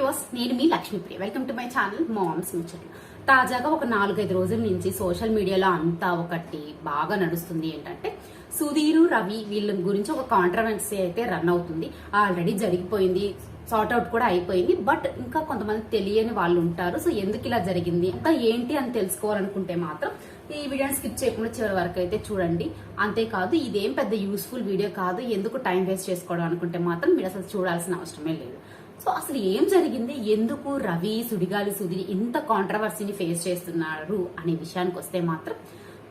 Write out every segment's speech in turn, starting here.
Viewers, నేను మీ Lakshmipriya. Welcome to my channel moms ముచ్చట్లు. తాజాగా ఒక 4-5 రోజుల నుంచి సోషల్ మీడియాలో అంతా ఒకటి బాగా నడుస్తుంది. ఏంటంటే సుధీర్, రవి వీళ్ళ గురించి ఒక కాంట్రవర్సీ అయితే రన్ అవుతుంది. ఆల్రెడీ జరిగిపోయింది, సార్ట్ అవుట్ కూడా అయిపోయింది. బట్ ఇంకా కొంతమంది తెలియని వాళ్ళు ఉంటారు. సో ఎందుకు ఇలా జరిగింది, ఇంకా ఏంటి అని తెలుసుకోవాలనుకుంటే మాత్రం ఈ వీడియోని స్కిప్ చేయకుండా చివరి వరకు అయితే చూడండి. అంతేకాదు, ఇదేం పెద్ద యూస్ఫుల్ వీడియో కాదు, ఎందుకు టైం వేస్ట్ చేసుకోవడం అనుకుంటే మాత్రం మీరు అసలు చూడాల్సిన అవసరమే లేదు. సో అసలు ఏం జరిగింది, ఎందుకు రవి, సుడిగాలి సుధీర్ ఇంత కాంట్రవర్సీని ఫేస్ చేస్తున్నారు అనే విషయానికి వస్తే మాత్రం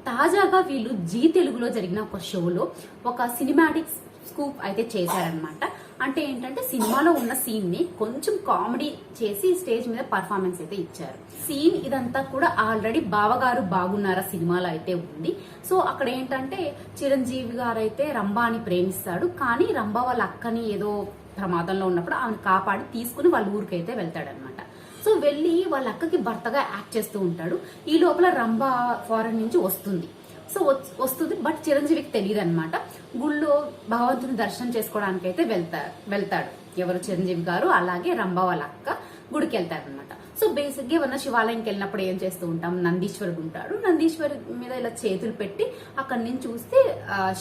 తాజాగా వీళ్ళు జీ తెలుగులో జరిగిన ఒక షోలో ఒక సినిమాటిక్ స్కూప్ అయితే చేశారనమాట. అంటే ఏంటంటే సినిమాలో ఉన్న సీన్ ని కొంచెం కామెడీ చేసి స్టేజ్ మీద పర్ఫార్మెన్స్ అయితే ఇచ్చారు. సీన్ ఇదంతా కూడా ఆల్రెడీ బావగారు బాగున్నారా సినిమాలో అయితే ఉంది. సో అక్కడ ఏంటంటే చిరంజీవి గారు అయితే రంభాని ప్రేమిస్తాడు, కానీ రంభ వాళ్ళ అక్కని ఏదో ప్రమాదంలో ఉన్నప్పుడు ఆమెను కాపాడి తీసుకుని వాళ్ళ ఊరికైతే వెళ్తాడనమాట. సో వెళ్ళి వాళ్ళ అక్కకి భర్తగా యాక్ట్ చేస్తూ ఉంటాడు. ఈ లోపల రంభ ఫారెన్ నుంచి వస్తుంది. సో వస్తుంది, బట్ చిరంజీవికి తెలియదు అనమాట. గుళ్ళో భగవంతుని దర్శనం చేసుకోవడానికి అయితే వెళ్తాడు ఎవరు, చిరంజీవి గారు. అలాగే రంభ వాళ్ళ అక్క గుడికి వెళ్తారనమాట. సో బేసిక్ గా ఏమన్నా శివాలయంకి వెళ్ళినప్పుడు ఏం చేస్తూ ఉంటాం, నందీశ్వరుడు ఉంటాడు. నందీశ్వరు మీద ఇలా చేతులు పెట్టి అక్కడి నుంచి చూస్తే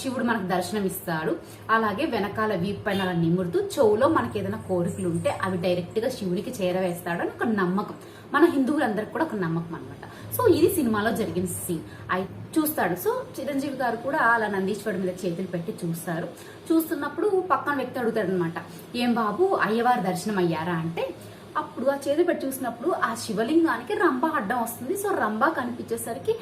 శివుడు మనకు దర్శనం ఇస్తాడు. అలాగే వెనకాల వీపు పైన అలా నిమురుతూ చెవులో మనకి ఏదైనా కోరికలు ఉంటే అవి డైరెక్ట్ గా శివుడికి చేరవేస్తాడు అని ఒక నమ్మకం, మన హిందువులందరికి కూడా ఒక నమ్మకం అనమాట. సో ఇది సినిమాలో జరిగిన సీన్ అయి చూస్తాడు. సో చిరంజీవి గారు కూడా అలా నందీశ్వరుడి మీద చేతులు పెట్టి చూస్తారు. చూస్తున్నప్పుడు పక్కన వ్యక్తి అడుగుతాడు అనమాట, ఏం బాబు అయ్యవారి దర్శనం అయ్యారా అంటే, అప్పుడు ఆ చేతులు పెట్టి చూసినప్పుడు ఆ శివలింగానికి రంభ అడ్డం వస్తుంది. సో రంభ కనిపించేసరికి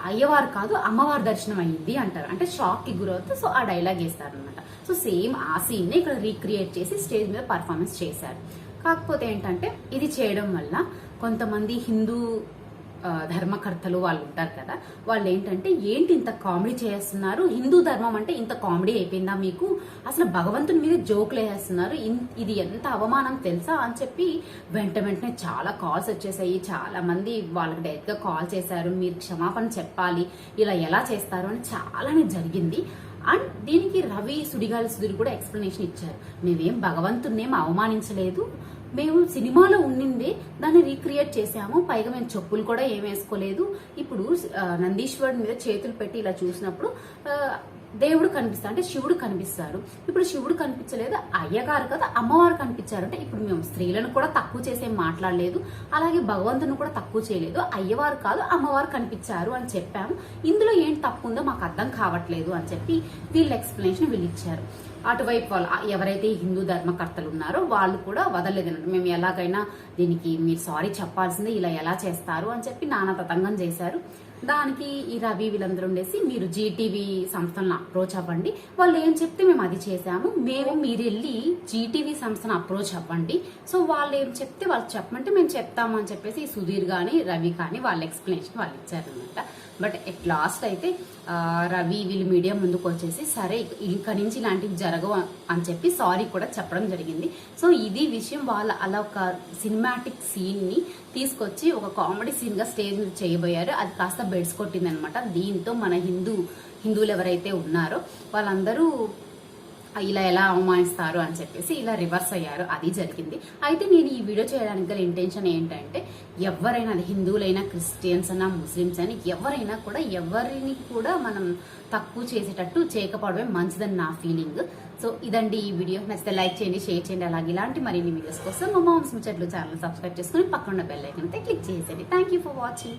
అయ్యవారు కాదు అమ్మవారి దర్శనం అయ్యింది అంటారు. అంటే షాక్ కి గురవుతుంది. సో ఆ డైలాగ్ వేస్తారనమాట. సో సేమ్ ఆ సీన్ ని ఇక్కడ రీక్రియేట్ చేసి స్టేజ్ మీద పర్ఫార్మెన్స్ చేశారు. కాకపోతే ఏంటంటే ఇది చేయడం వల్ల కొంతమంది హిందూ ధర్మకర్తలు వాళ్ళు ఉంటారు కదా, వాళ్ళు ఏంటంటే ఏంటి ఇంత కామెడీ చేస్తున్నారు, హిందూ ధర్మం అంటే ఇంత కామెడీ అయిపోయిందా మీకు, అసలు భగవంతుని మీద జోకులు వేస్తున్నారు, ఇది ఎంత అవమానం తెలుసా అని చెప్పి వెంటనే చాలా కాల్స్ వచ్చేసాయి. చాలా మంది వాళ్ళకి డైరెక్ట్ గా కాల్ చేశారు, మీరు క్షమాపణ చెప్పాలి, ఇలా ఎలా చేస్తారు అని చాలానే జరిగింది. అండ్ దీనికి రవి, సుడిగాలి సుధీర్ కూడా ఎక్స్ప్లెనేషన్ ఇచ్చారు. మేమేం భగవంతుని అవమానించలేదు, మేము సినిమాలో ఉండిందే దాన్ని రీక్రియేట్ చేసాము, పైగా మేము చెప్పులు కూడా ఏం వేసుకోలేదు. ఇప్పుడు నందీశ్వరుడి మీద చేతులు పెట్టి ఇలా చూసినప్పుడు దేవుడు కనిపిస్తాడు, అంటే శివుడు కనిపిస్తారు. ఇప్పుడు శివుడు కనిపించలేదు, అయ్యగారు కదా అమ్మవారు కనిపించారు. అంటే ఇప్పుడు మేము స్త్రీలను కూడా తక్కువ చేసే మాట్లాడలేదు, అలాగే భగవంతుని కూడా తక్కువ చేయలేదు, అయ్యవారు కాదు అమ్మవారు కనిపించారు అని చెప్పాము. ఇందులో ఏంటి తప్పు ఉందో మాకు అర్థం కావట్లేదు అని చెప్పి వీళ్ళ ఎక్స్ప్లెనేషన్ వీళ్ళు ఇచ్చారు. అటువైపు వాళ్ళు ఎవరైతే హిందూ ధర్మకర్తలు ఉన్నారో వాళ్ళు కూడా వదలలేదన్నట్టు, మేము ఎలాగైనా దీనికి మీరు సారీ చెప్పాల్సిందే, ఇలా ఎలా చేస్తారు అని చెప్పి నానా తతంగం చేశారు. దానికి ఈ రవి వీళ్ళందరూ ఉండేసి మీరు జీటీవీ సంస్థలను అప్రోచ్ అవ్వండి, వాళ్ళు ఏం చెప్తే మేము అది చేసాము, మీరు వెళ్ళి జీటీవీ సంస్థను అప్రోచ్ అవ్వండి, సో వాళ్ళు ఏం చెప్తే వాళ్ళు చెప్పమంటే మేము చెప్తాము అని చెప్పేసి సుధీర్ కానీ రవి కానీ వాళ్ళ ఎక్స్ప్లెనేషన్ వాళ్ళు ఇచ్చారనమాట. బట్ ఎట్ లాస్ట్ అయితే రవి వీళ్ళు మీడియా ముందుకు వచ్చేసి సరే ఇక నుంచి ఇలాంటివి జరగవు అని చెప్పి సారీ కూడా చెప్పడం జరిగింది. సో ఇది విషయం, వాళ్ళు అలా ఒక సినిమాటిక్ సీన్ ని తీసుకొచ్చి ఒక కామెడీ సీన్ గా స్టేజ్ మీద చేయబోయారు. అది కాస్త బెడ్స్ కొట్టింది అనమాట. దీంతో మన హిందువులు ఎవరైతే ఉన్నారో వాళ్ళందరూ ఇలా ఎలా అవమానిస్తారు అని చెప్పేసి ఇలా రివర్స్ అయ్యారు. అది జరిగింది. అయితే నేను ఈ వీడియో చేయడానికి గల ఇంటెన్షన్ ఏంటంటే, ఎవరైనా అది హిందువులైనా, క్రిస్టియన్స్ అయినా, ముస్లిమ్స్ అయినా, ఎవరైనా కూడా ఎవరిని కూడా మనం తక్కువ చేసేటట్టు చేయకపోవడమే మంచిదని నా ఫీలింగ్. సో ఇదండి ఈ వీడియో. నచ్చితే లైక్ చేయండి, షేర్ చేయండి. అలాగే ఇలాంటి మరిన్ని వీడియోస్ కోసం మా మామ్స్ ముచ్చట్లు ఛానల్ సబ్స్క్రైబ్ చేసుకుని పక్కన బెల్ ఐకాన్ అయితే క్లిక్ చేసేయండి. Thank you for watching.